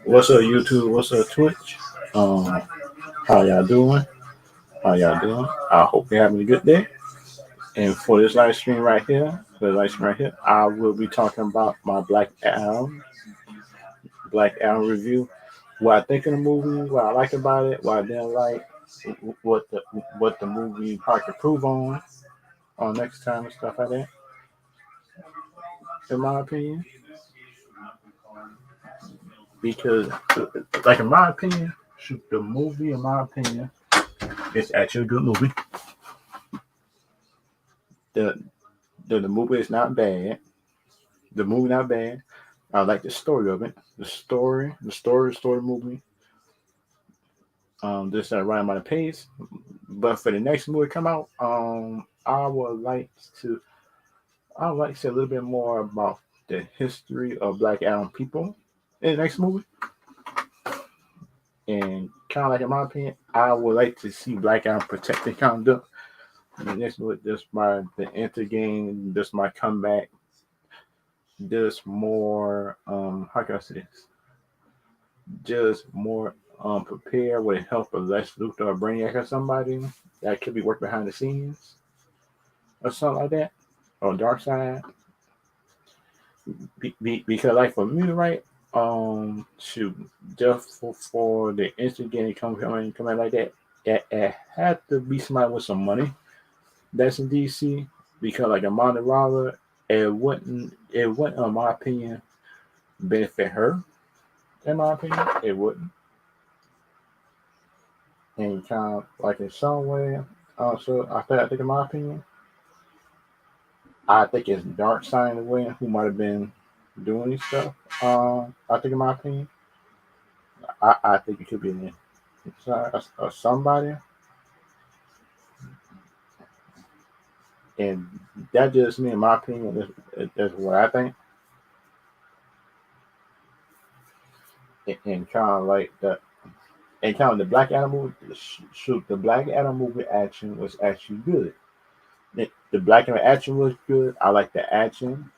What's up, YouTube? What's up, Twitch? Um, how y'all doing? How y'all doing? I hope you're having a good day. And for this live stream right here, I will be talking about my Black Adam review. What I think of the movie, what I like about it, what I didn't like, what the what the movie probably could prove on next time and stuff like that. In my opinion, because like in my opinion, shoot, the movie in my opinion, it's actually a good movie. The the movie is not bad. The movie not bad. I like the story of it. The story movie. Just right by the pace. But for the next movie to come out, to I would like to say a little bit more about the history of Black Adam people in the next movie. And kind of like in my opinion, I would like to see Black Adam protect the conduct. And the next movie, just my the enter game, just my comeback, just more how can I say this? Just more prepared with the help of Lex Luthor or Brainiac or somebody that could be working behind the scenes or something like that. Or Dark Side. Because like for me, right? Shoot, just for the instant game coming like that, it had to be somebody with some money that's in DC because like a Amanda Waller, it wouldn't in my opinion benefit her. In my opinion, it wouldn't. And kind of like in some way, also I think in my opinion, I think it's Dark Side in the way who might have been doing this stuff. I think in my opinion, I think it could be somebody, and that just me in my opinion. That's what I think, and kind of like the and kind of the Black Adam movie. Shoot, the Black Adam movie action was actually good. The Black Adam action was good. I like the action,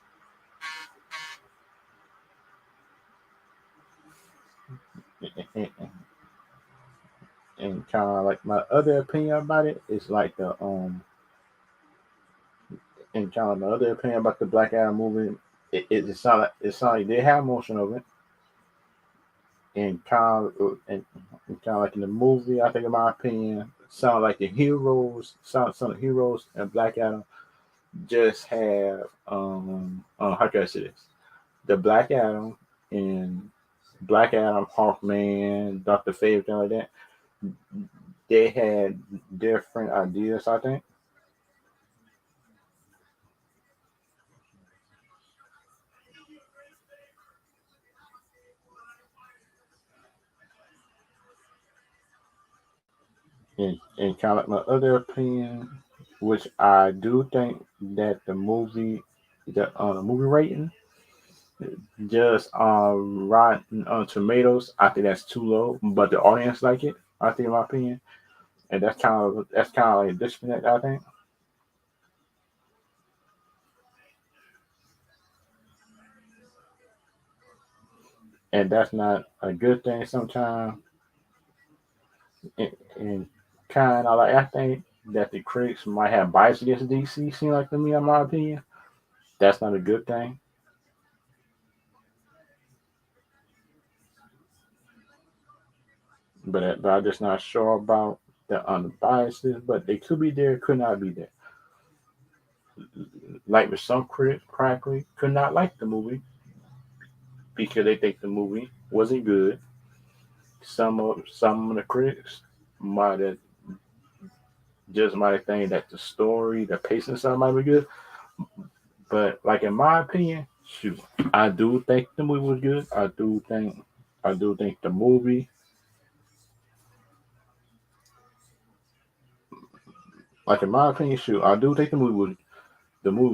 and, and kind of like my other opinion about it is like the and kind of my other opinion about the Black Adam movie. It sound like they have motion of it, and kind of like in the movie. I think, in my opinion, sound like the heroes, some of the heroes and Black Adam just have how can I say this? The Black Adam and Black Adam, Hawkman, Doctor Fate, thing like that. They had different ideas. I think, and kind of like my other opinion, which I do think that the movie rating just Rotten Tomatoes, I think that's too low, but the audience like it. I think, in my opinion, and that's kind of like a disconnect. I think, and that's not a good thing sometimes. And kind of like I think that the critics might have bias against DC. Seem like to me, in my opinion, that's not a good thing. But I'm just not sure about the biases. But they could be there, could not be there. Like with some critics, practically could not like the movie because they think the movie wasn't good. Some of the critics might have might think that the story, the pacing, stuff might be good. But like in my opinion, shoot, I do think the movie was good. I do think the movie, like in my opinion, shoot, I do think the movie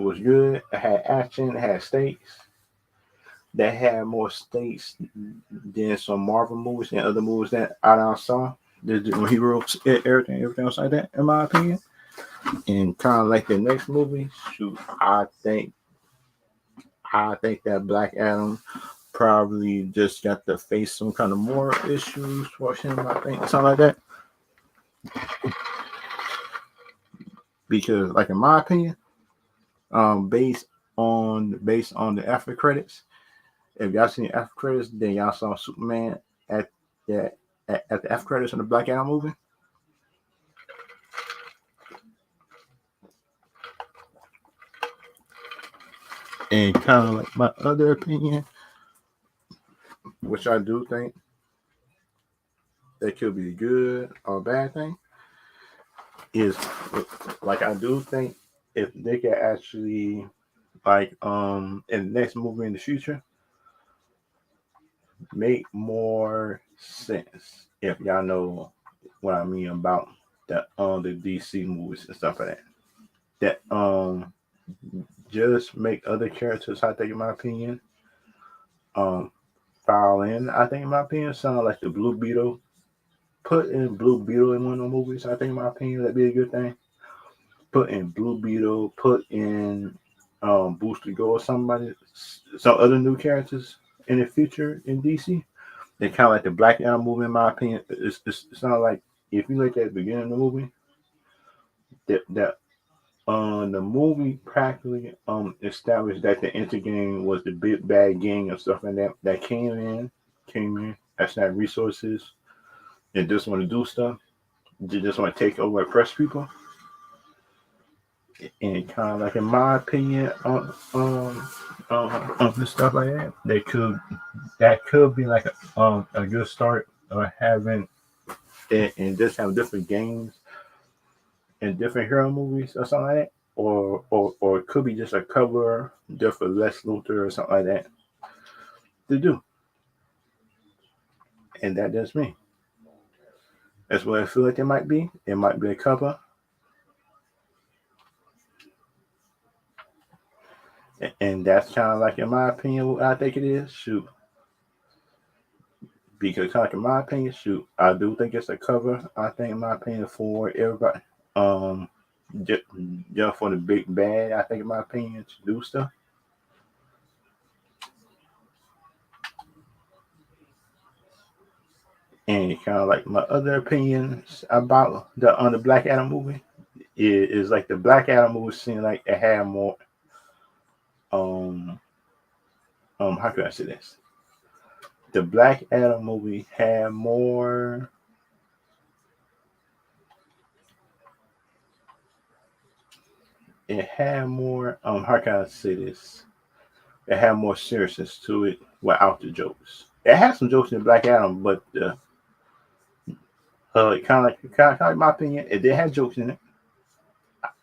was good. It had action, it had stakes. That had more stakes than some Marvel movies and other movies that I done saw. The heroes, everything else like that, in my opinion. And kind of like the next movie, shoot, I think that Black Adam probably just got to face some kind of moral issues for him, I think, something like that. Because, like in my opinion, based on the after credits, if y'all seen the after credits, then y'all saw Superman at the at the after credits in the Black Adam movie. And kind of like my other opinion, which I do think that could be a good or bad thing, is like I do think if they could actually like in the next movie in the future make more sense, if y'all know what I mean about the DC movies and stuff like that. That just make other characters, I think in my opinion, um file in. I think in my opinion, sound like the Blue Beetle. Put in Blue Beetle in one of the movies. I think in my opinion that'd be a good thing. Put in Blue Beetle. Put in Booster Gold. Somebody, some other new characters in the future in DC. They kind of like the Black Adam movie, in my opinion. It's not like if you look at the beginning of the movie, that the movie practically established that the Intergang was the big bad gang and stuff like that came in, that's not resources and just want to do stuff. They just want to take over and oppress people. And kind of like in my opinion and stuff like that, that could be like a good start of having and just have different games and different hero movies or something like that. Or it could be just a cover just for Lex Luthor or something like that to do. And that's me. That's what I feel like it might be. It might be a cover. And that's kind of like, in my opinion, what I think it is. Shoot. Because, kind of like, in my opinion, shoot, I do think it's a cover. I think, in my opinion, for everybody. Just, just for the big bad, I think, in my opinion, to do stuff. And kind of like my other opinions about the Black Adam movie is like the Black Adam movie seemed like it had more um how can I say this? The Black Adam movie had more how can I say this? It had more seriousness to it without the jokes. It had some jokes in Black Adam, but kind of like my opinion, it did have jokes in it.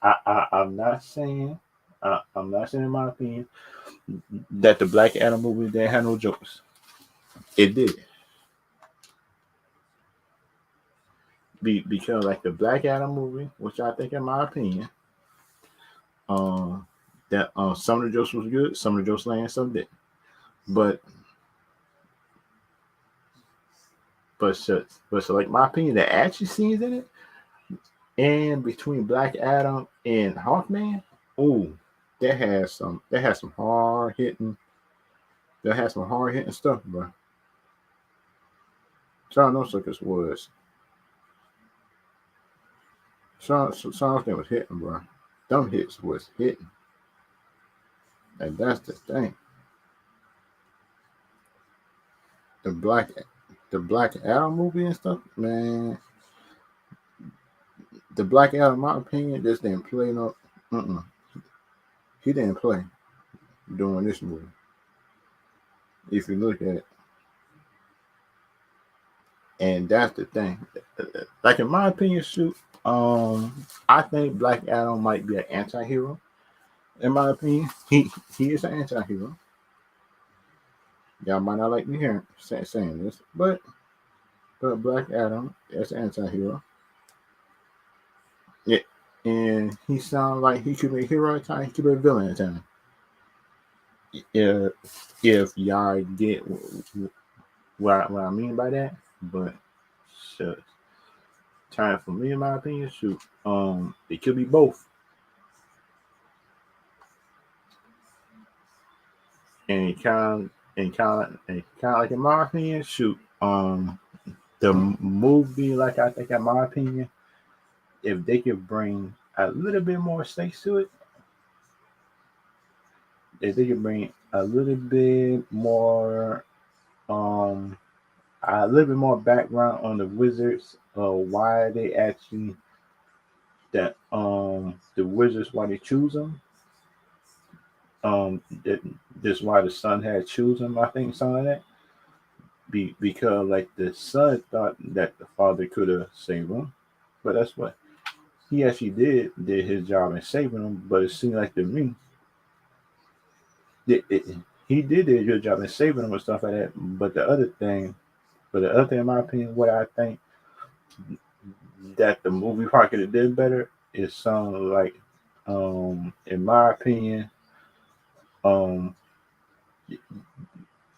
I'm not saying I'm not saying in my opinion that the Black Adam movie didn't have no jokes. It did. Because like the Black Adam movie, which I think in my opinion, that some of the jokes was good, some of the jokes land, some didn't. But so like my opinion, the action scenes in it and between Black Adam and Hawkman, oh, that has some hard hitting stuff, bro. Some of those suckers was some of them was hitting, bro. Them hits was hitting, and that's the thing. The Black the Black Adam movie and stuff, man. The Black Adam, in my opinion, just didn't play no. Mm-mm. He didn't play during this movie. If you look at it, and that's the thing. Like in my opinion, shoot, I think Black Adam might be an anti-hero. In my opinion, he is an anti-hero. Y'all might not like me hearing saying this, but Black Adam is an anti-hero. Yeah, and he sounds like he could be a hero at time. He could be a villain at time. If y'all get what I mean by that, but shucks. Time for me, in my opinion, shoot. It could be both, and and kind of like in my opinion, shoot, the movie, like I think in my opinion, if they could bring a little bit more stakes to it, if they could bring um a little bit more background on the wizards, why they actually that the wizards why they choose them, that this why the son had choose them, I think something like that. Because like the son thought that the father could have saved him, but that's what he actually did his job in saving him. But it seemed like to me, it, he did a good job in saving him and stuff like that. But the other thing, in my opinion, what I think that the movie probably could have did better is some like, in my opinion, um,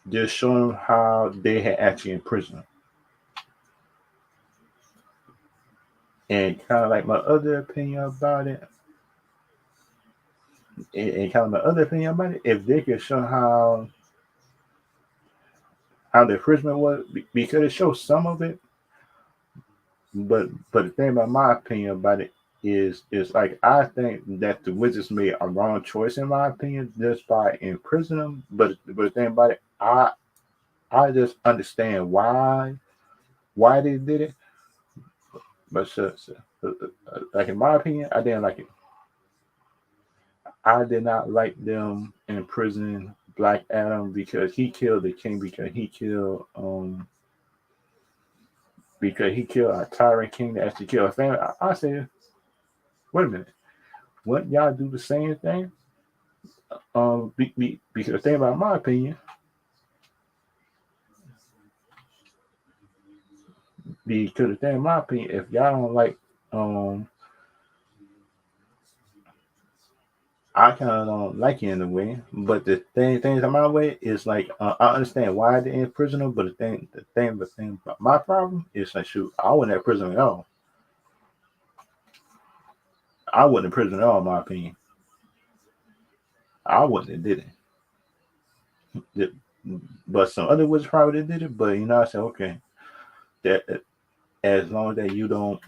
just showing how they had actually imprisoned him. And kind of like my other opinion about it, and kind of my other opinion about it, if they could show how the imprisonment was, because it shows some of it, but the thing about my opinion about it is like I think that the Wizards made a wrong choice in my opinion just by imprisoning them. But the thing about it, I just understand why they did it. But like in my opinion, I didn't like it. I did not like them imprisoning Black Adam because he killed the king because he killed a tyrant king that actually killed a family. I said, wait a minute, wouldn't y'all do the same thing? Because the thing about my opinion, because the thing in my opinion, if y'all don't like, um, I kind of don't like it in a way. But the things in my way is like, I understand why they in prison, but the thing, but my problem is like, shoot, I wasn't in prison at all. I wasn't in prison at all, in my opinion. I wasn't did it. But some other wizards probably did it. But I said, okay, that as long as that you don't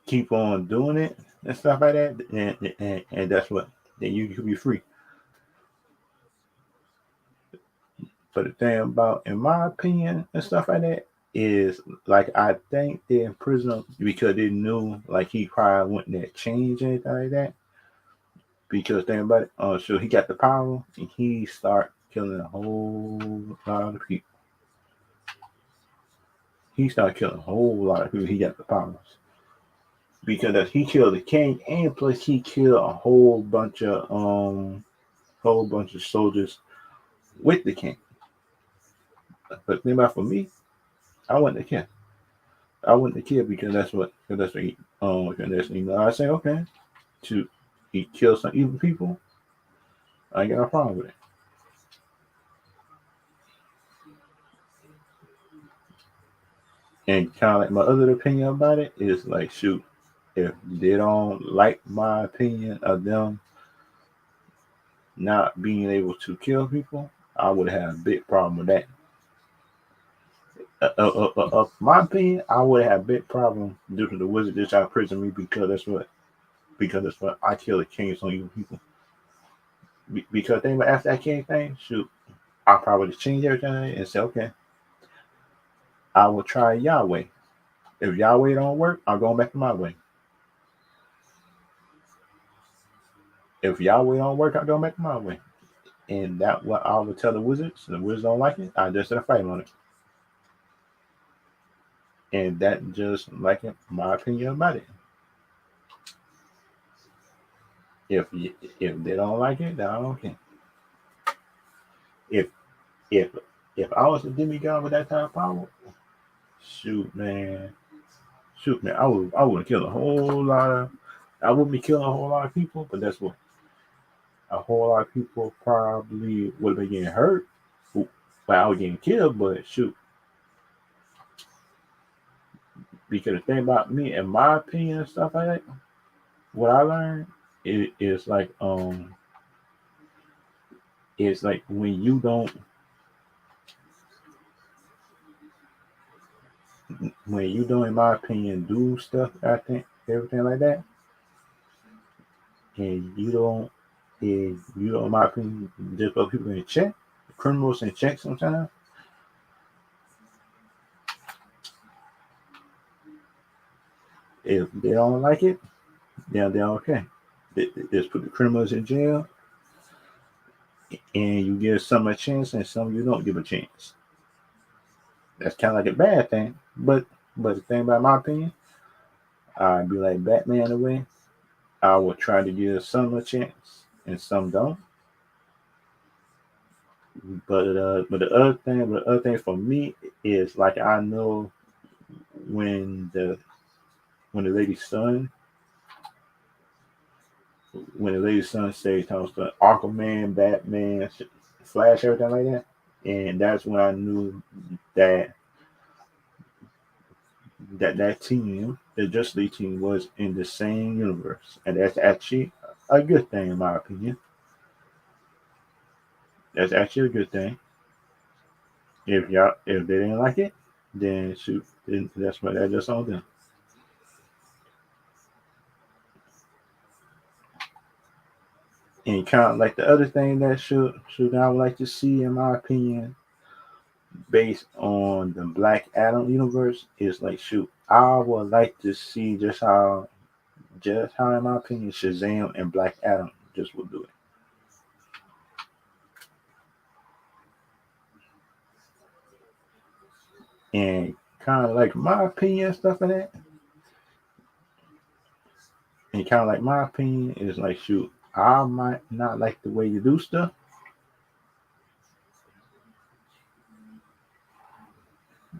keep on doing it and stuff like that, and that's what then you can be free. But the thing about, in my opinion, and stuff like that is like I think they in prison because they knew like he probably wouldn't that change anything like that. Because think about it, so he got the power and he start killing a whole lot of people. He started killing a whole lot of people. He got the powers because he killed the king and plus he killed a whole bunch of soldiers with the king. But think about for me, I wasn't the king. I wouldn't have killed because that's what he because that's I say okay to he killed some evil people. I ain't got no problem with it. And kind of like my other opinion about it is like shoot, if they don't like my opinion of them not being able to kill people, I would have a big problem with that. My opinion, I would have a big problem due to the wizard just out prison me because that's what I kill the king on evil people. Because think about after that king thing, shoot, I probably just change everything and say, okay, I will try Yahweh. If Yahweh don't work, I'm going back to my way. If Yahweh don't work, I'm going back to my way. And that what I would tell the wizards. The wizards don't like it. I just set a fight on it. And that just like my opinion about it. If if they don't like it, then I don't care. If if if I was a demigod with that type of power, shoot man, shoot man, I would kill a whole lot of. I wouldn't be killing a whole lot of people, but that's what a whole lot of people probably would have been getting hurt. Well, I was getting killed, but shoot, because the thing about me, in my opinion, and stuff like that, what I learned is like It's like when you don't, in my opinion, do stuff, I think everything like that, and you don't, in my opinion, just put people in check, criminals in check sometimes. If they don't like it, then they're okay. They just put the criminals in jail, and you give some a chance, and some you don't give a chance. That's kind of like a bad thing, but the thing about my opinion, I'd be like Batman in a way. I would try to give some a chance, and some don't. But the other thing for me is like I know when the when the lady's son when the lady's son says talks to Aquaman, Batman, Flash, everything like that, and that's when I knew that that team, the Justice League team, was in the same universe, and that's actually a good thing in my opinion. That's actually a good thing. If they didn't like it, then shoot, then that's just on them. And kind of like the other thing that should I would like to see, in my opinion, based on the Black Adam universe, is like shoot, I would like to see just how in my opinion Shazam and Black Adam just would do it. And kind of like my opinion and stuff like that. And kind of like my opinion is like shoot, I might not like the way you do stuff.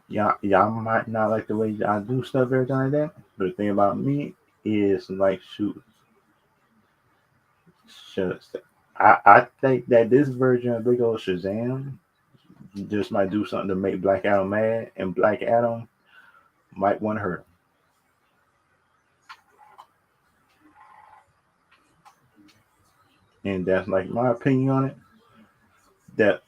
Y'all might not like the way I do stuff, everything like that. But the thing about me is like shoot, just I think that this version of Big Old Shazam just might do something to make Black Adam mad, and Black Adam might want to hurt him. And that's like my opinion on it. That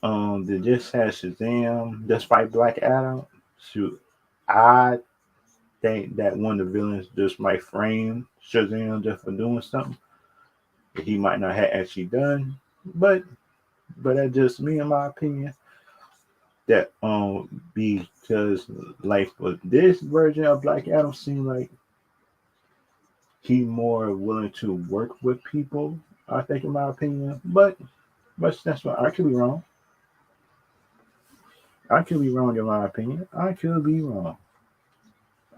they just had Shazam just fight Black Adam. Shoot, I think that one of the villains just might frame Shazam just for doing something that he might not have actually done. But that's just me, in my opinion. That because like for this version of Black Adam seemed like he more willing to work with people, I think, in my opinion. But that's what I could be wrong. I could be wrong in my opinion. I could be wrong.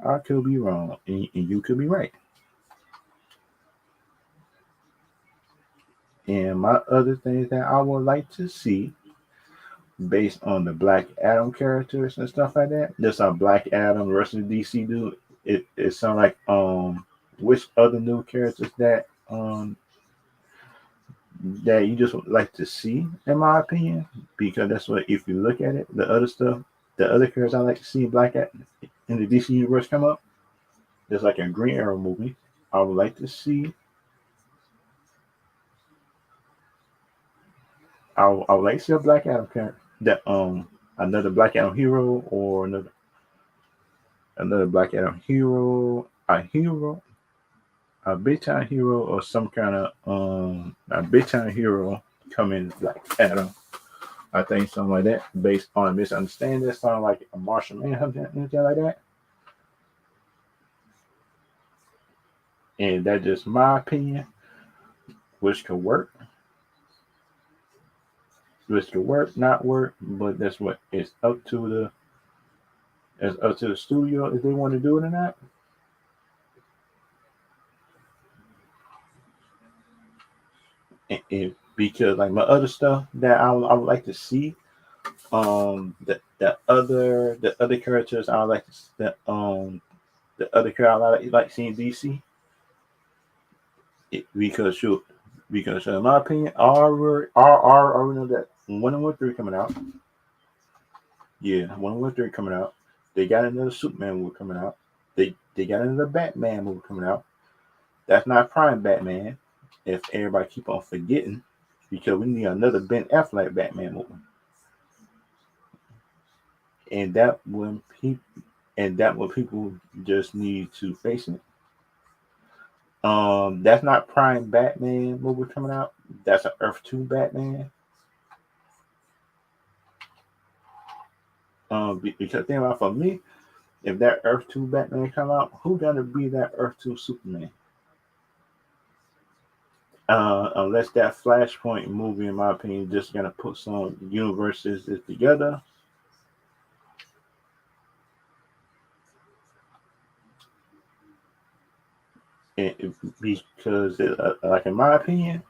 I could be wrong, and you could be right. And my other things that I would like to see, based on the Black Adam characters and stuff like that, just how Black Adam versus DC do, it sounds like which other new characters that you just would like to see, in my opinion, because that's what, if you look at it, the other stuff, the other characters I like to see in in the DC universe come up, there's like a Green Arrow movie. I would like to see. I would like to see a Black Adam character, that another Black Adam hero, or another Black Adam hero, a big time hero, or some kind of a big time hero coming Black Adam. I think something like that, based on a misunderstanding, something like a Martian Manhunter, anything like that. And that's just my opinion, which could work, not work, but that's what it's up to the studio if they want to do it or not. Because like my other stuff that I would like to see, the other characters I would like to the other character I like seeing DC, because shoot, because in my opinion, already know that 113 coming out. Yeah, 113 coming out. They got another Superman movie coming out. They got another Batman movie coming out. That's not Prime Batman. If everybody keep on forgetting, because we need another Ben Affleck Batman movie, and that when people just need to face it. That's not Prime Batman movie coming out. That's an Earth 2 Batman. Because think about, for me, if that Earth 2 Batman come out, who gonna be that Earth 2 Superman? Unless that Flashpoint movie, in my opinion, just gonna put some universes together. Because, like in my opinion,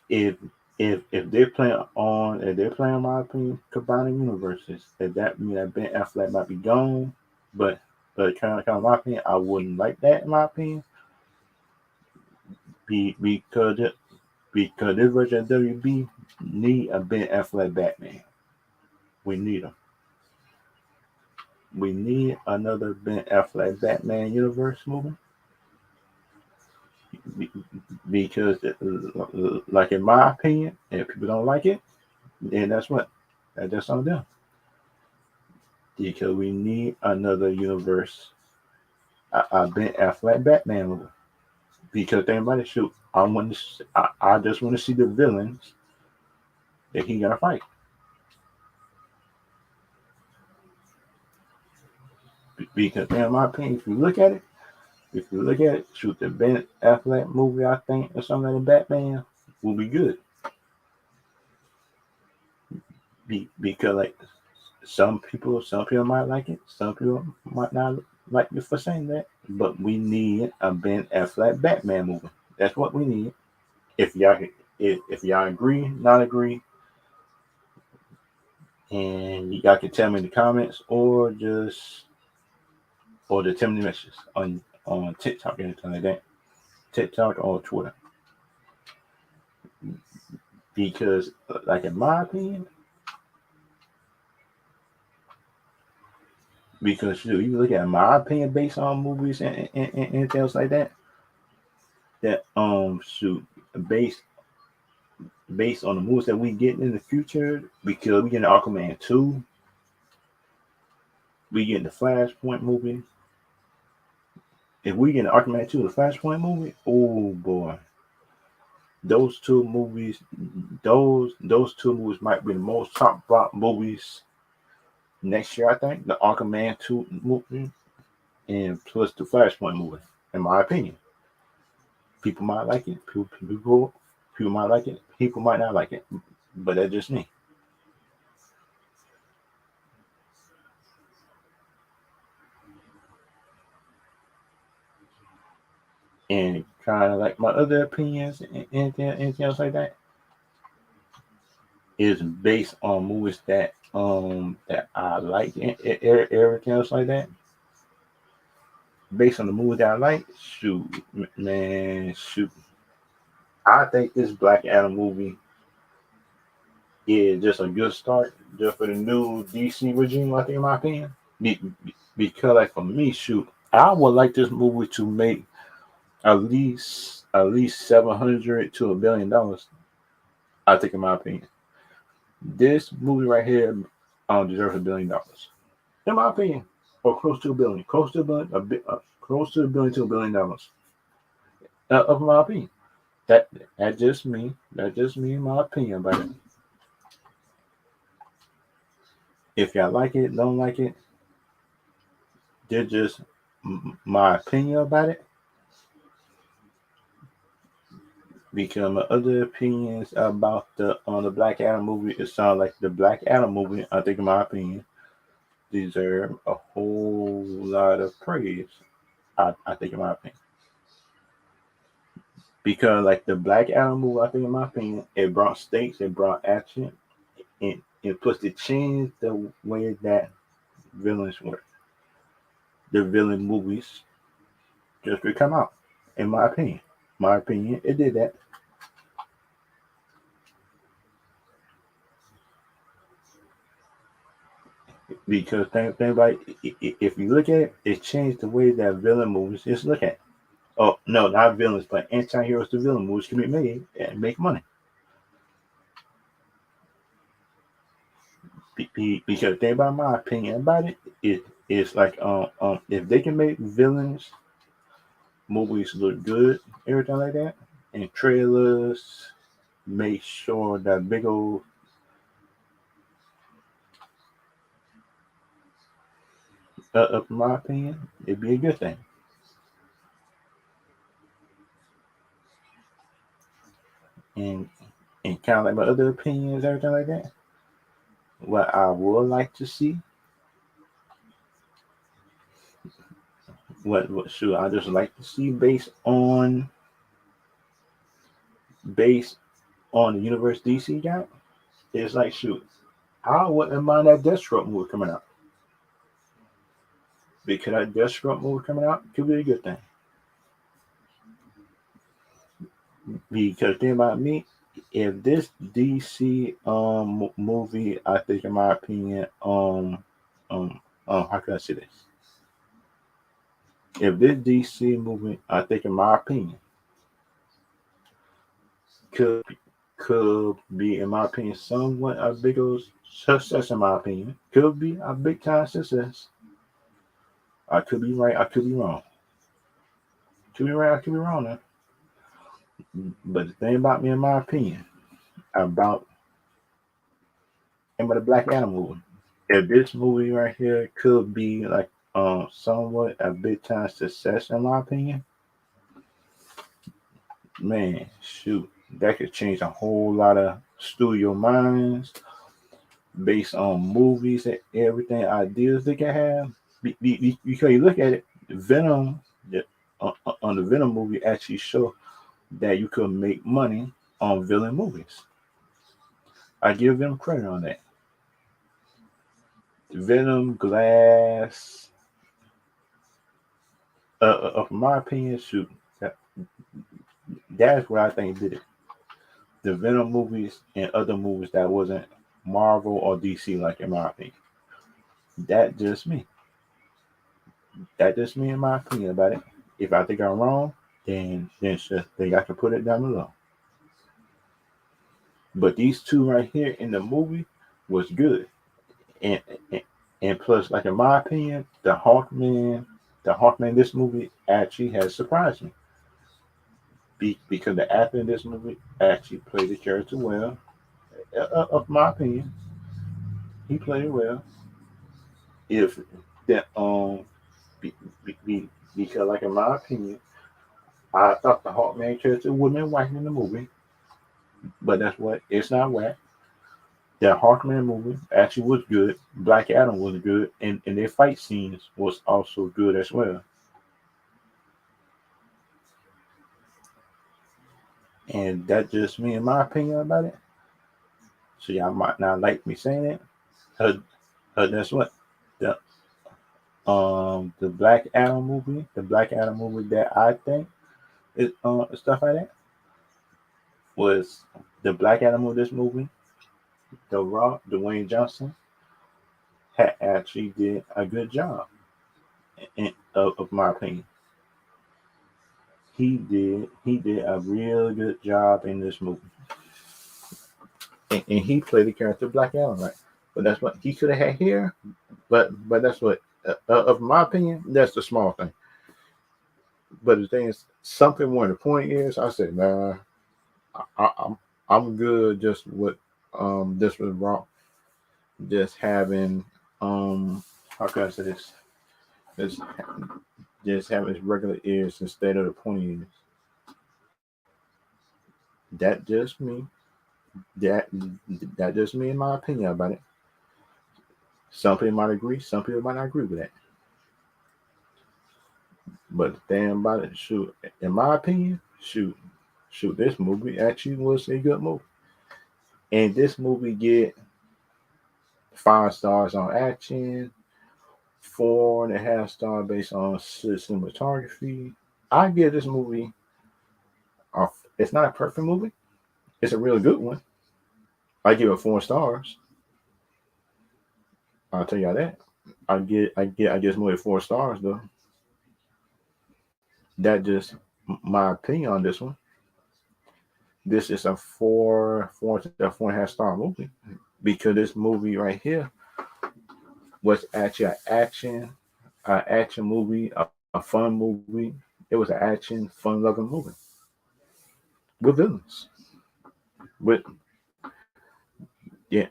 if they're playing, in my opinion, combining universes, that mean that Ben Affleck might be gone. But kind of my opinion, I wouldn't like that, in my opinion, because this version of WB need a Ben Affleck Batman. We need him. We need another Ben Affleck Batman universe movie, because, like in my opinion, if people don't like it, then that's just on them. Because we need another universe, a Ben Affleck Batman movie. Because everybody shoot, I just want to see the villains that he gonna fight. Because in my opinion, if you look at it, shoot, the Ben Affleck movie, I think, or something like the Batman will be good. Because, like, some people might like it, some people might not like you for saying that. But we need a Ben Affleck Batman movie. That's what we need. If y'all if y'all agree, not agree, and y'all can tell me in the comments, or the tell me messages on TikTok, anything like that, TikTok or Twitter. Because, like in my opinion, because you look at my opinion based on movies and anything else like that, shoot, based based on the movies that we get in the future, because we get the Aquaman 2, we get the Flashpoint movie. If we get the Aquaman 2, the Flashpoint movie, oh boy, those two movies, those two movies might be the most top block movies next year. I think the Aquaman 2 movie and plus the Flashpoint movie. In my opinion, people might like it. People might like it. People might not like it. But that's just me. And kind of like my other opinions and anything else like that is based on movies that I like and everything else like that. Based on the movie that I like, shoot, man, shoot. I think this Black Adam movie is just a good start just for the new DC regime, I think, in my opinion. Because, like, for me, shoot, I would like this movie to make at least $700 to $1 billion. I think, in my opinion, this movie right here deserves $1 billion, in my opinion, or close to a billion, close to a billion, close to a billion to $1 billion. Of my opinion, that that just me. That just me, my opinion about it. If y'all like it, don't like it, they're just my opinion about it. Because my other opinions about the Black Adam movie, it sounds like the Black Adam movie, I think, in my opinion, deserve a whole lot of praise. I think, in my opinion, because, like, the Black Adam movie, I think, in my opinion, it brought stakes, it brought action, and plus it changed the way that villains work. The villain movies just would come out. In my opinion, it did that. Because think about it, if you look at it, it changed the way that villain movies is looked at. Oh no, not villains, but anti-heroes to villain movies can be made and make money. Because think about my opinion about it's like if they can make villains movies look good, everything like that, and trailers make sure that big old up in my opinion, it'd be a good thing. And kind of like my other opinions, everything like that. What I would like to see, what should I just like to see based on the universe DC got, is like shoot, I wouldn't mind that Deathstroke movie coming out because that Deathstroke movie coming out could be a good thing. Because think about me, if this DC movie, I think in my opinion, how can I say this? If this DC movie, I think in my opinion, could could be in my opinion somewhat a big old success in my opinion, could be a big time success. I could be right, I could be wrong. Could be right, I could be wrong now. But the thing about me, in my opinion, about the Black Adam movie. If this movie right here could be like somewhat a big time success in my opinion, man, shoot, that could change a whole lot of studio minds based on movies and everything ideas they can have. Because you look at it, Venom, on the Venom movie actually show that you could make money on villain movies. I give them credit on that. Venom, Glass, of my opinion, shoot, that, that's what I think did it. The Venom movies and other movies that wasn't Marvel or DC, like in my opinion. That just me. That just me in my opinion about it. If I think I'm wrong, then sure, they got to put it down below. But these two right here in the movie was good, and and, and plus, like in my opinion, the Hawkman, this movie actually has surprised me because the actor in this movie actually played the character well. Of my opinion, he played it well. If that be, because like in my opinion, I thought the Hawkman character would have been white in the movie, but that's what it's not whack. The Hawkman movie actually was good. Black Adam was good, and their fight scenes was also good as well. And that's just me, in my opinion about it. So y'all might not like me saying it. Uh, that's what the the Black Adam movie that I think is stuff like that was the Black Adam movie. This movie, The Rock, Dwayne Johnson had actually did a good job of my opinion. He did a real good job in this movie, and he played the character Black Adam right. But that's what he could have had here. But that's what, of my opinion, that's the small thing. But the thing is, something more. The point is, I said, nah, I'm good. Just with this was wrong. Just having how can I say this? Just just having his regular ears instead of the pointy ears. That just me. That that just me in my opinion about it. Some people might agree, some people might not agree with that. But the thing about it, shoot, in my opinion, this movie actually was a good movie. And this movie get 5 stars on action, 4.5 star based on cinematography. I give this movie it's not a perfect movie. It's a really good one. I give it 4 stars. I'll tell you that. I give this movie 4 stars though. That just my opinion on this one. This is a 4.5 star movie because this movie right here. was actually an action movie, a fun movie. It was an action, fun-loving movie with villains. With yeah,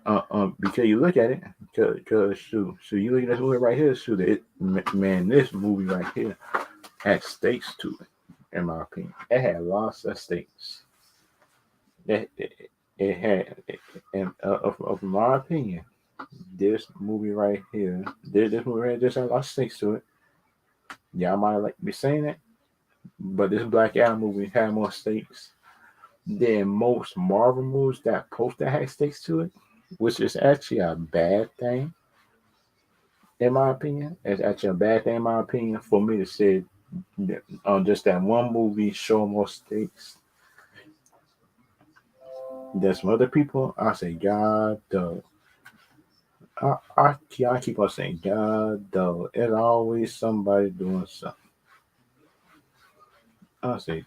because you look at it, because shoot, you look at this movie right here, shoot, man, this movie right here had stakes to it, in my opinion. It had lots of stakes. It had, in of my opinion, this movie right here, this movie right here just had lots of stakes to it. Y'all might like me saying it, but this Black Adam movie had more stakes than most Marvel movies that post that had stakes to it, which is actually a bad thing, in my opinion. It's actually a bad thing, in my opinion, for me to say that, just that one movie show more stakes than some other people. I say, God, though. I keep on saying, God, though. It's always somebody doing something. I say,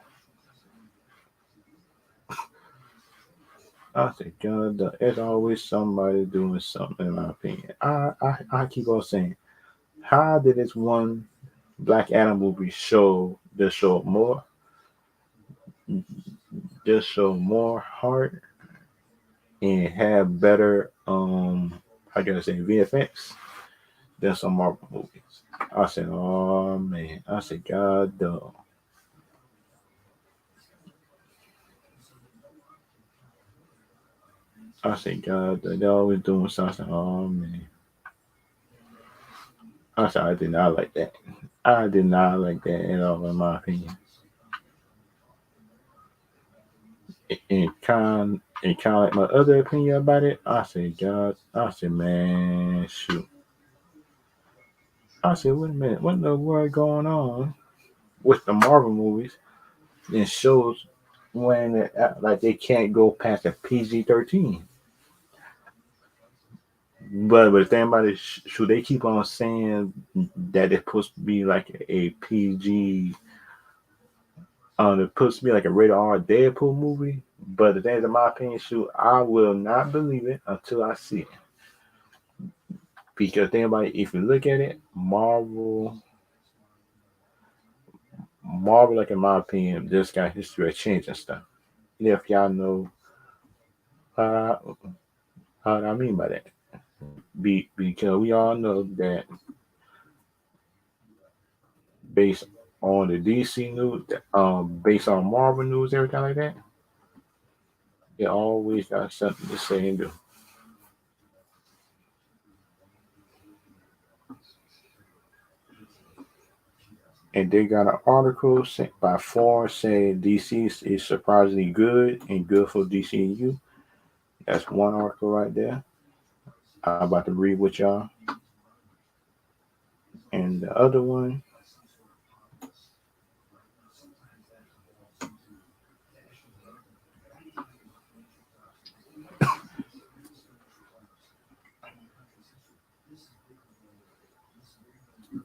God, though. It's always somebody doing something, in my opinion. I keep on saying, how did this one Black Adam movie show more, just show more heart and have better how can I say VFX than some Marvel movies. I said, oh man, I said, God dog. I said, God, they always doing something. Oh man, I said, I did not like that. I did not like that at all, in my opinion. And kind of like my other opinion about it. I said, God, I said, man, shoot. I said, wait a minute, what in the world going on with the Marvel movies and shows when like they can't go past a PG-13? But the thing about it, should they keep on saying that it's supposed to be like a PG, it's supposed to be like a rated R Deadpool movie? But the thing, in my opinion, shoot, I will not believe it until I see it. Because think about it, if you look at it, Marvel, like in my opinion, just got history of changing stuff. If y'all know how I mean by that, because we all know that based on the DC news, based on Marvel news, everything like that, it always got something to say and do. And they got an article sent by Forbes saying DC is surprisingly good and good for DCU. That's one article right there. I'm about to read with y'all. And the other one,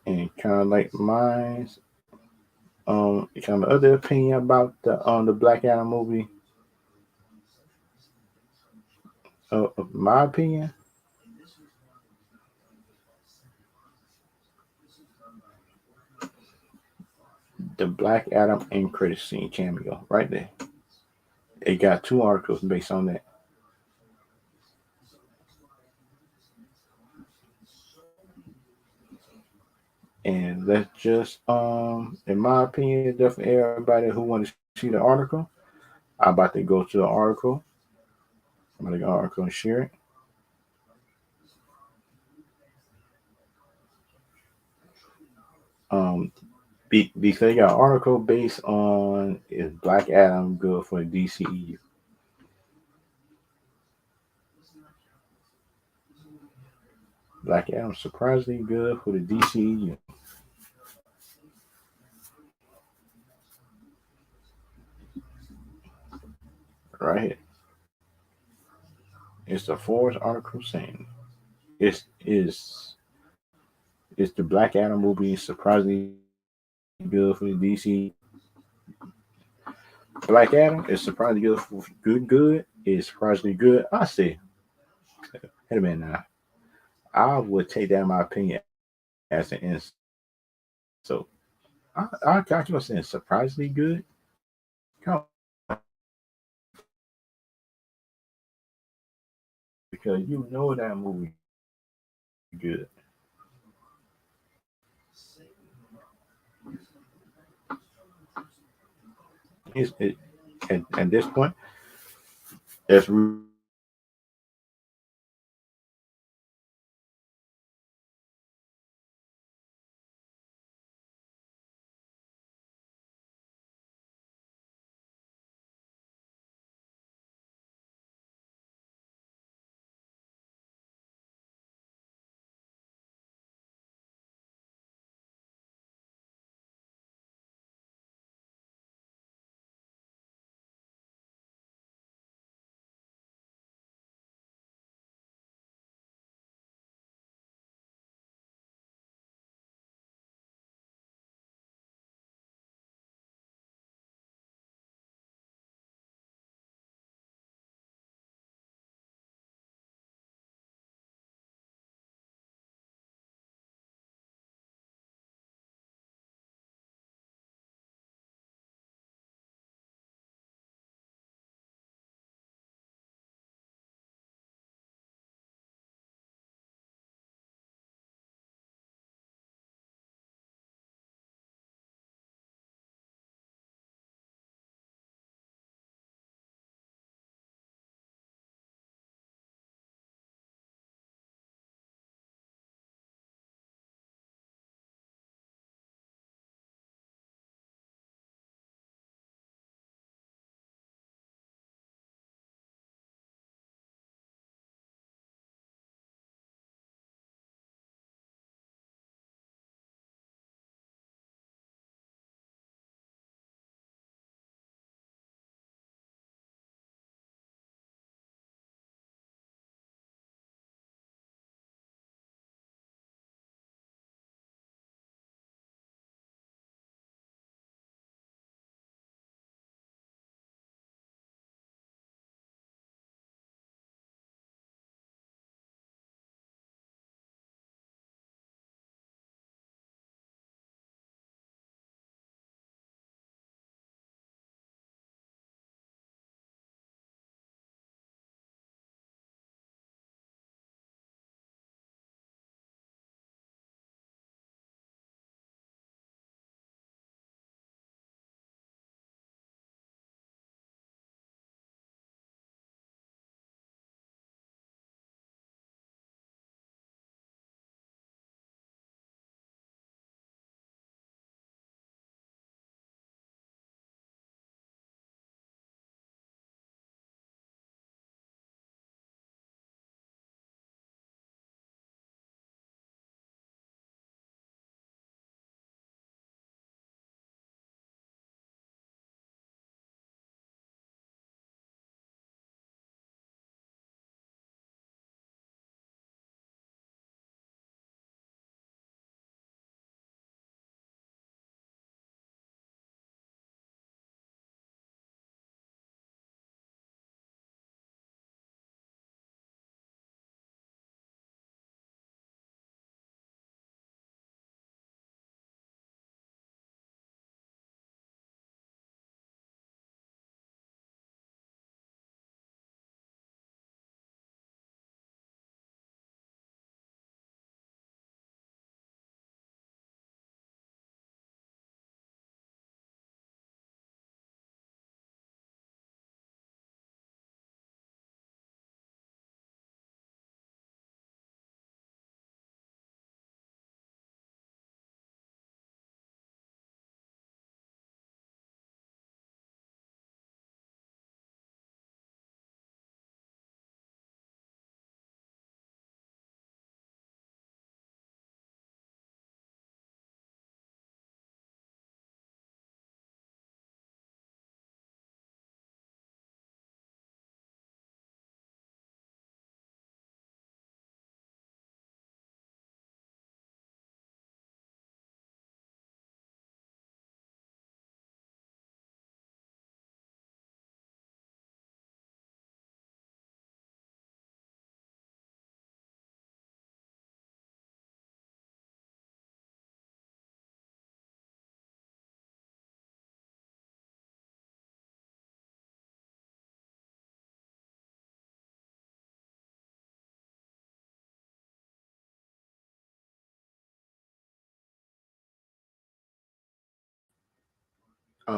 and kind of like mine, kind of other opinion about the Black Adam movie. My opinion, the Black Adam end credit scene cameo right there. It got two articles based on that. And let's just in my opinion, definitely everybody who want to see the article, I'm about to go to the article. I'm gonna go to the article and share it. Um because they got an article based on is Black Adam good for the DCEU? Black Adam surprisingly good for the DCEU. Right here. It's the Forbes article saying it's is it's the Black Adam movie surprisingly good for the DC. Black Adam is surprisingly good for good. Is surprisingly good. I say, hey man, now I would take that in my opinion as an insult. I got you saying surprisingly good. Come on, because you know that movie good. It, at this point, it's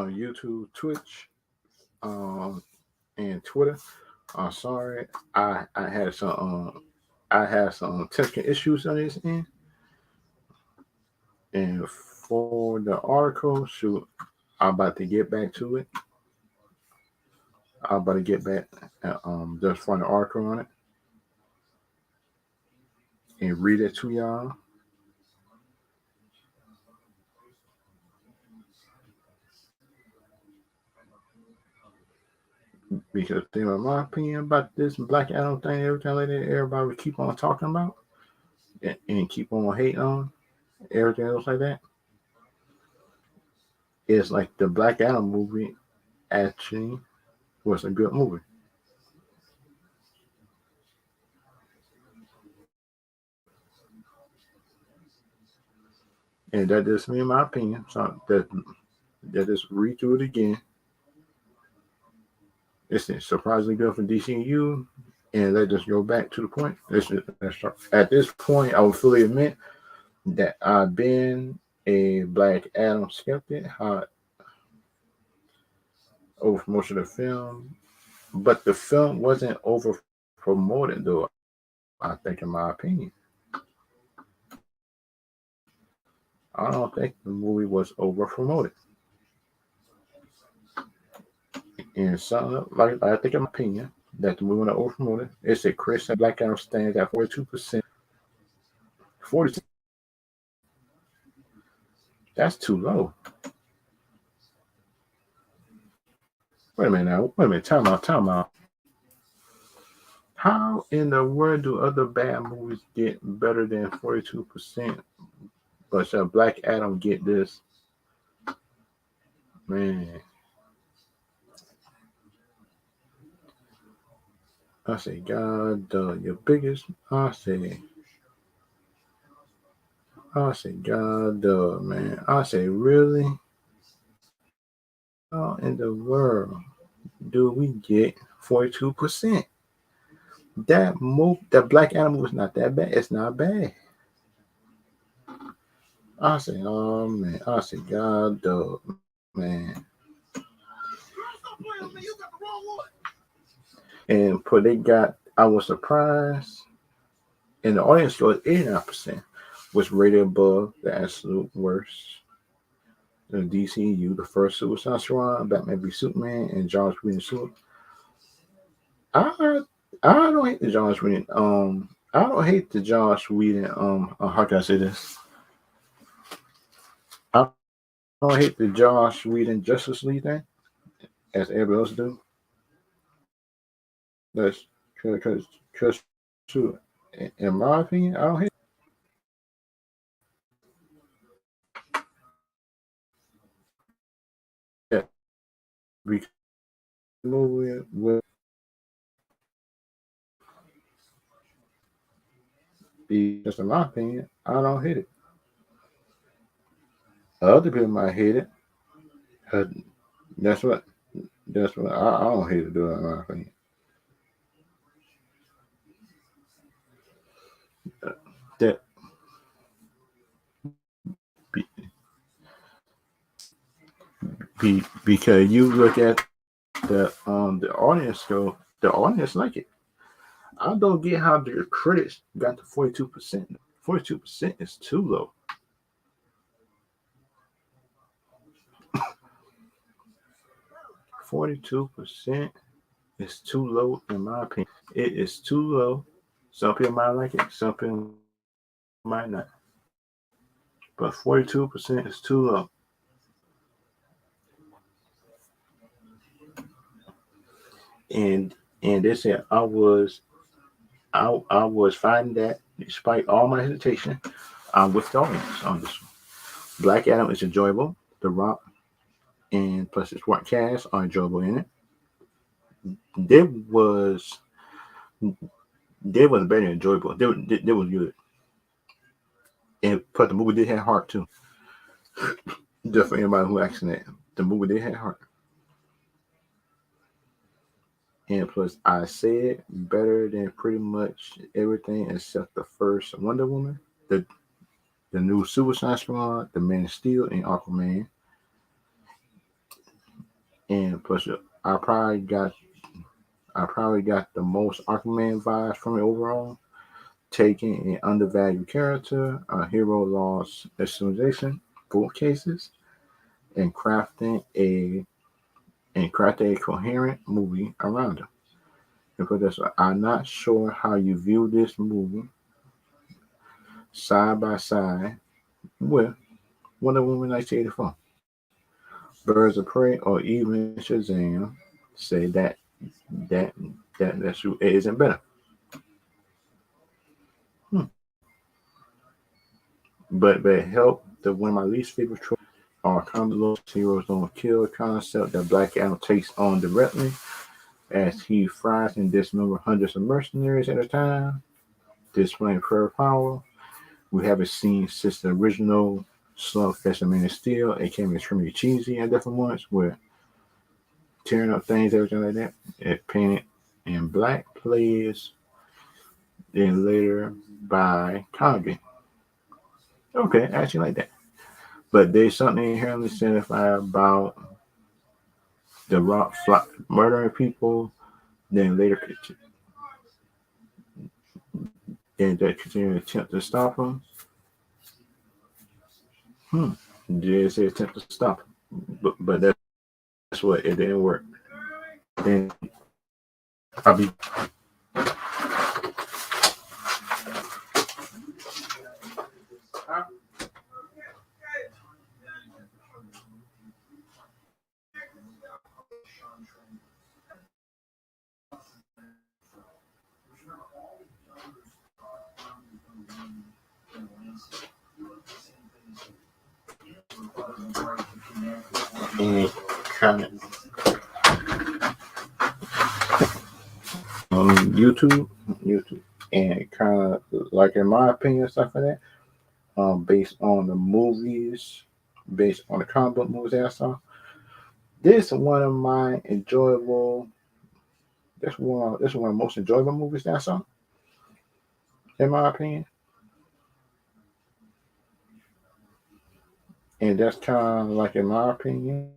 YouTube, Twitch, um, and Twitter. Sorry, I had some technical issues on this end, and for the article, shoot, I'm about to get back to it. I'm about to get back just find the article on it and read it to y'all. Because in my opinion about this Black Adam thing, everything like that, everybody would keep on talking about and keep on hating on everything else like that. It's like the Black Adam movie actually was a good movie. And that is me in my opinion. So that is read through it again. It's surprisingly good for DCU. And let's just go back to the point. At this point, I will fully admit that I've been a Black Adam skeptic over most of the film, but the film wasn't over promoted though. I think, in my opinion, I don't think the movie was over promoted. And some, like I think, in my opinion, that the movie was over promoted. It said Chris and Black Adam stands at 42%. 40. That's too low. Wait a minute now. Wait a minute. Time out. Time out. How in the world do other bad movies get better than 42%? But shall Black Adam get this? Man, I say, God, your biggest. I say, God, man. I say, really? How in the world do we get 42%? That Black Adam was not that bad. It's not bad. I say, oh man. I say, God, man. And put they got. I was surprised. And the audience score is 89%, was rated above the absolute worst. The DCU, the first Suicide Squad, Batman v Superman, and Josh Whedon suit. I I don't hate the Josh Whedon. I don't hate the Josh Whedon. How can I say this? I don't hate the Josh Whedon Justice League thing, as everybody else do. That's because true. In my opinion, I don't hate. That because the movie will be just in my opinion. I don't hate it. Other people might hate it. Uh, that's what. That's what I don't hate it. Do in my opinion. That be, because you look at the audience go, the audience like it. I don't get how the critics got to 42%. 42% is too low. 42% is too low in my opinion. It is too low. Some people might like it, some people might not. But 42% is too low. And they said I was finding that despite all my hesitation, I'm with the audience on this one. Black Adam is enjoyable. The Rock and plus his white cast are enjoyable in it. There was there was better enjoyable. There was good. And but the movie did have heart too. Just for anybody who asking that. The movie did have heart. And plus I said better than pretty much everything except the first Wonder Woman, the new Suicide Squad, the Man of Steel, and Aquaman. And plus, I probably got I probably got the most Aquaman vibes from it overall. Taking an undervalued character, a hero lost externalization, both cases, and crafting a coherent movie around him. Because that's why I'm not sure how you view this movie side by side with Wonder Woman 1984. Birds of Prey or even Shazam say that it isn't better. Hmm. But it helped the one of my least favorite tropes are comic heroes don't kill concept that Black Adam takes on directly as he fries and dismembers hundreds of mercenaries at a time, displaying pure power. We haven't seen since the original Slugfest of Man of Steel. It came extremely cheesy at different moments where tearing up things, everything like that. It painted in black plays, then later by Kage. Okay, actually like that. But there's something inherently signified about the Rock murdering people, then later then that continuing attempt to stop him. Hmm. Just attempt to stop him. But that's what it didn't work. Then I'll be and kind of on YouTube, and kind of like in my opinion, stuff like that. Based on the movies, based on the comic book movies that I saw. This is one of my enjoyable. This is one of the most enjoyable movies that I saw, in my opinion. And that's kind of like in my opinion.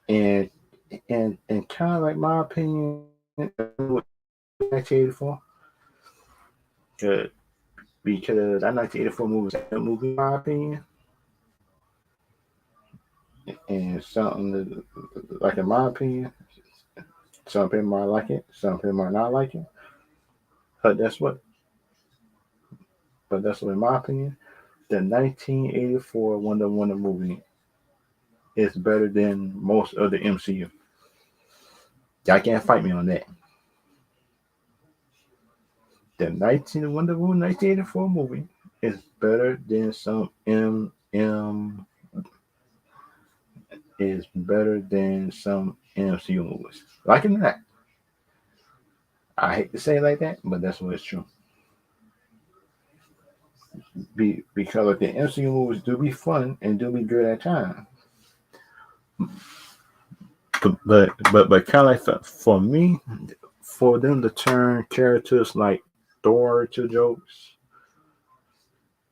And and kind of like my opinion, 1984. Good, because that 1984 movie was a good movie in my opinion, and something like in my opinion, some people might like it, some people might not like it. But that's what. But that's what, in my opinion, the 1984 Wonder Woman movie is better than most of the MCU. Y'all can't fight me on that. The 1984 movie is better than some is better than some MCU movies. Like it or not, I hate to say it like that, but that's what it's true. Because like the MCU movies do be fun and do be good at times, but kind of like for me, for them to turn characters like Thor to jokes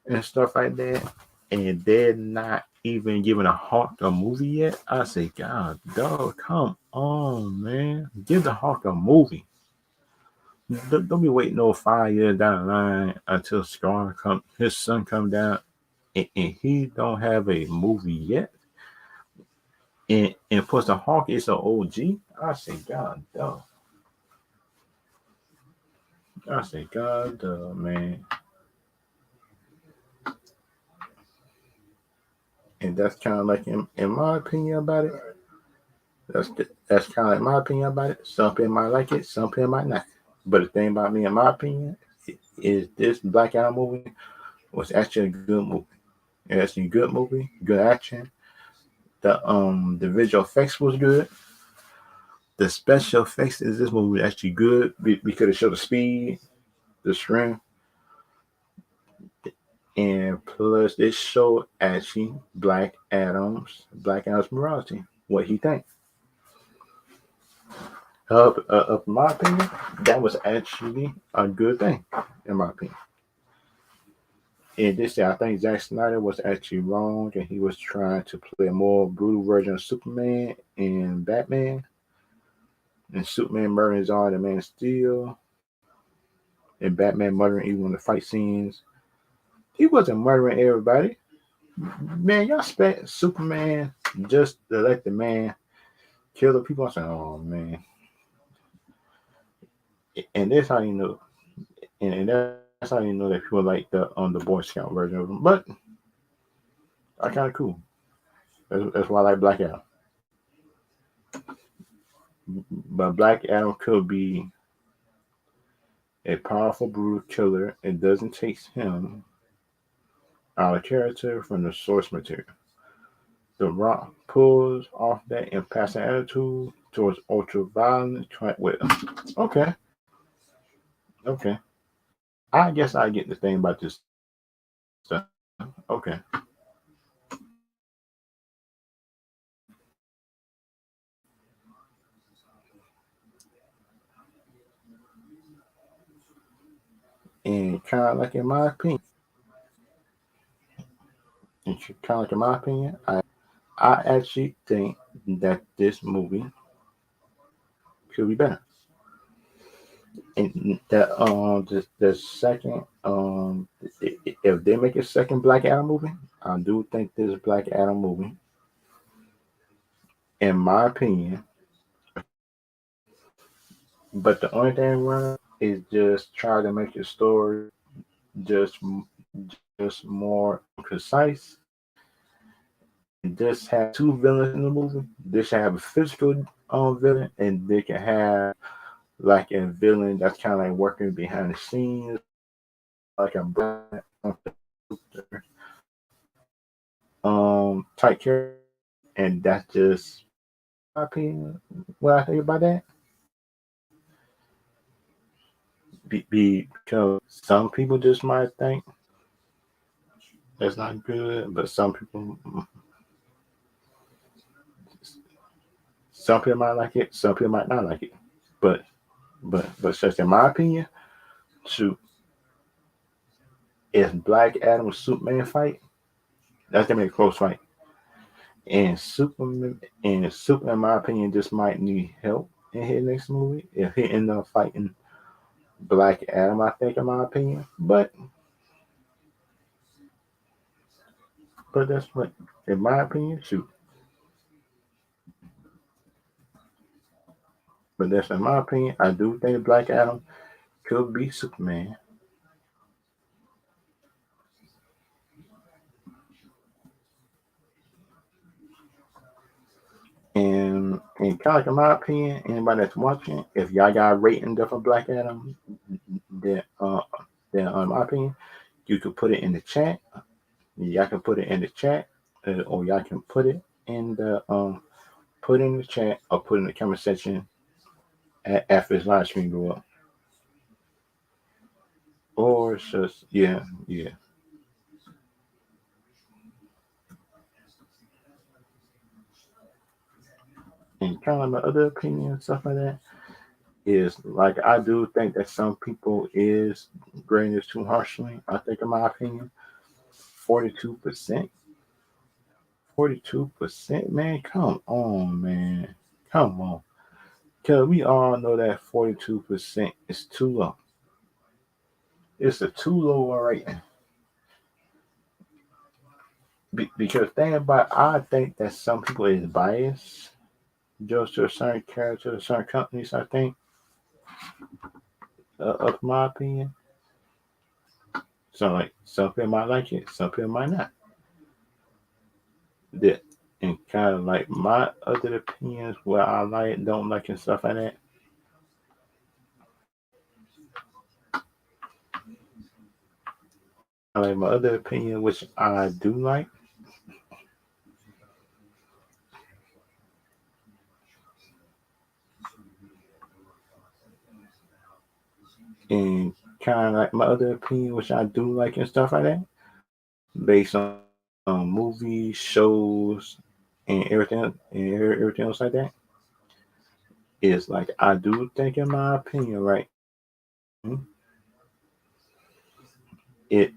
and stuff like that, and they're not even giving a Hawk a movie yet. I say, God, dog, come on, man, give the Hawk a movie. Don't be waiting no 5 years down the line until his son come down, and he don't have a movie yet. And plus the Hawk is an OG. I say, God, dog. I say, God, man. And that's kind of like in my opinion about it. That's kind of like my opinion about it. Some people might like it, some people might not. But the thing about me, in my opinion, is this Black Adam movie was actually a good movie. It's actually a good movie, good action. The visual effects was good. The special effects in this movie was actually good because it showed the speed, the strength, and plus it showed actually Black Adam's morality, what he thinks. In my opinion, that was actually a good thing, in my opinion. And this, I think Zack Snyder was actually wrong, and he was trying to play a more brutal version of Superman and Batman, and Superman murdering his arm, the Man of Steel, and Batman murdering even in the fight scenes. He wasn't murdering everybody. Man, y'all expect Superman just to let the man kill the people? I said, oh man. And that's how you know, and that's how you know that people like the Boy Scout version of him. But I kind of cool. That's why I like Black Adam. But Black Adam could be a powerful, brutal killer. It doesn't take him out of character from the source material. The Rock pulls off that impassive attitude towards ultra violent. Well, okay, okay. I guess I get the thing about this stuff. Okay. And kind of like in my opinion, I actually think that this movie could be better. And that the second if they make a second Black Adam movie, I do think this Black Adam movie, in my opinion, but the only thing wrong is just try to make the story just just more concise, and just have two villains in the movie. They should have a physical villain, and they can have like a villain that's kind of like working behind the scenes, like a type character, and that's just my opinion. What I think about that, because some people just might think that's not good, but some people might like it, some people might not like it. But just in my opinion, shoot, if Black Adam with Superman fight, that's gonna be a close fight. And Superman, in my opinion, just might need help in his next movie if he end up fighting Black Adam. I think, in my opinion, but that's what, in my opinion, shoot. But that's in my opinion. I do think Black Adam could be Superman. And kind of like in my opinion, anybody that's watching, if y'all got a rating for Black Adam, then in my opinion, you could put it in the chat. Y'all can put it in the chat, or y'all can put in the chat or put in the comment section after this live stream go up. Or it's just yeah. And kind of my other opinion, stuff like that, is like I do think that some people is grading this too harshly. I think, in my opinion, 42%, 42%, man, come on, man, come on, because we all know that 42% is too low. It's a too low rating. Because thing about, I think that some people is biased just to a certain character, certain companies. I think, of my opinion. So like some people might like it, some people might not. That, and kind of like my other opinions, where I like, don't like, and stuff like that. I like my other opinion, which I do like, and kind of like my other opinion, which I do like, and stuff like that, based on movies, shows, and everything else like that. Is like I do think, in my opinion, right? It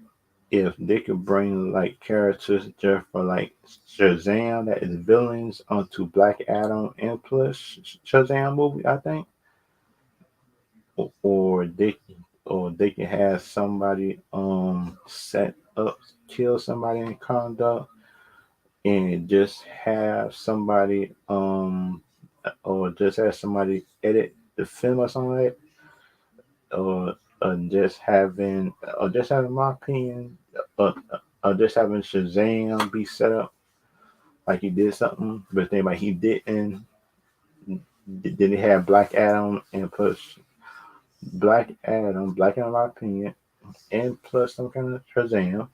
if they could bring like characters just for like Shazam that is villains onto Black Adam and plus Shazam movie, I think, or they can have somebody set up kill somebody in conduct and just have somebody or just have somebody edit the film or something like that, or just having my opinion, uh, just having Shazam be set up like he did something, but then like he didn't. Then he had Black Adam and plus Black Adam, in my opinion, and plus some kind of Shazam,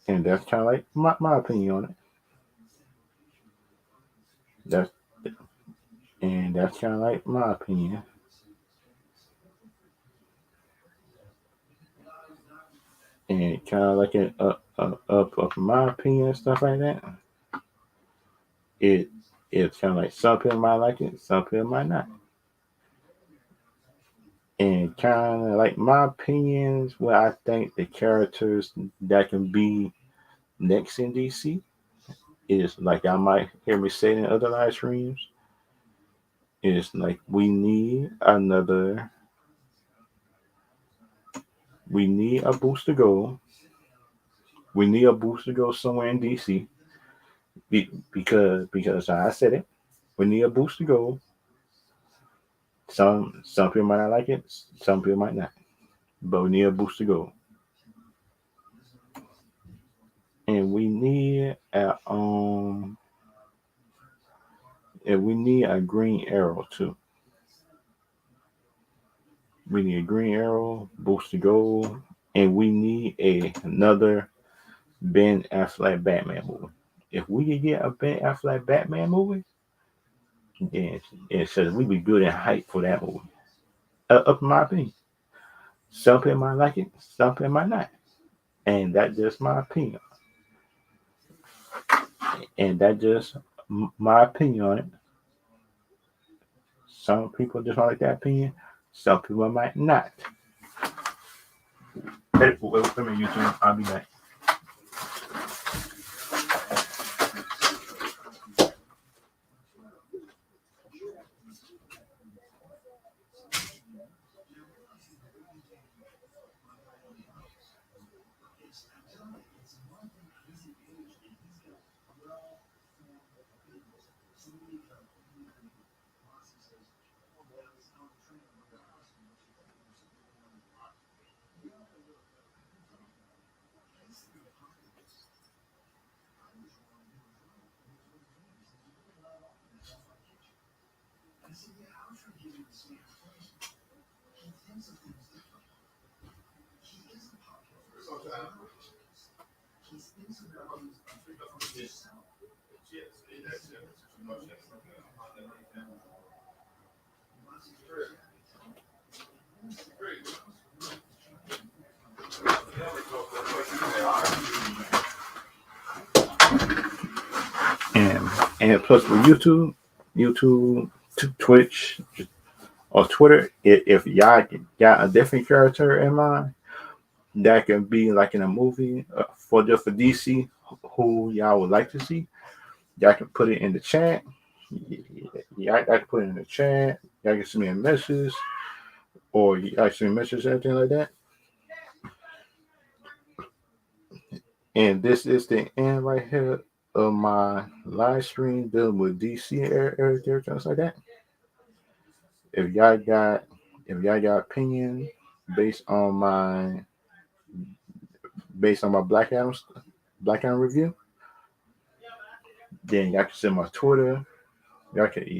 and that's kind of like my opinion on it. That's that's kind of like my opinion, and kind of like an up my opinion and stuff like that. It it's kind of like some people might like it, some people might not. And kind of like my opinions, where I think the characters that can be next in DC is like I might hear me say in other live streams. Is like we need a booster goal. We need a booster goal somewhere in DC because I said it. We need a booster goal. Some people might not like it. Some people might not. But we need a booster goal, and we need a green arrow too. We need a green arrow, booster goal, and we need another Ben Affleck Batman movie. If we could get a Ben Affleck Batman movie, then it says we be building hype for that movie. Up in my opinion, some people might like it, some people might not, and that's just my opinion. And that's just my opinion on it. Some people just like that opinion, some people might not. Hey, wait a minute, YouTube. I'll be back. And and plus with YouTube, Twitch, or Twitter, if y'all got a different character in mind that can be like in a movie for DC, who y'all would like to see, y'all can put it in the chat. Y'all can put it in the chat. Y'all can send me a message, or y'all can send me a message, anything like that. And this is the end right here of my live stream dealing with DC characters like that. If y'all got opinion based on my Black Adam review, then y'all can send my Twitter. Y'all can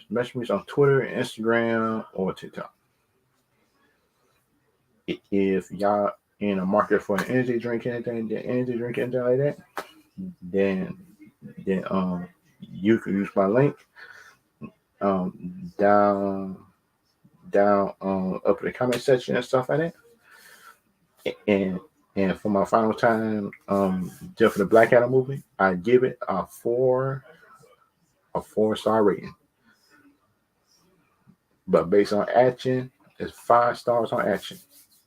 message me on Twitter, Instagram, or TikTok. If y'all in a market for an anything like that, then you can use my link um down up in the comment section and stuff like that. And for my final time, just for the Black Adam movie, I give it a 4-star rating. But based on action, It's 5 stars on action,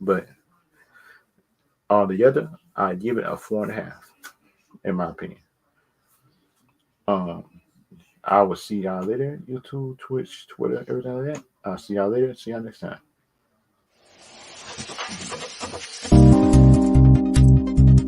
but altogether, I give it a 4.5, in my opinion. Um, I will see y'all later. YouTube, Twitch, Twitter, everything like that. I'll see y'all later. See y'all next time.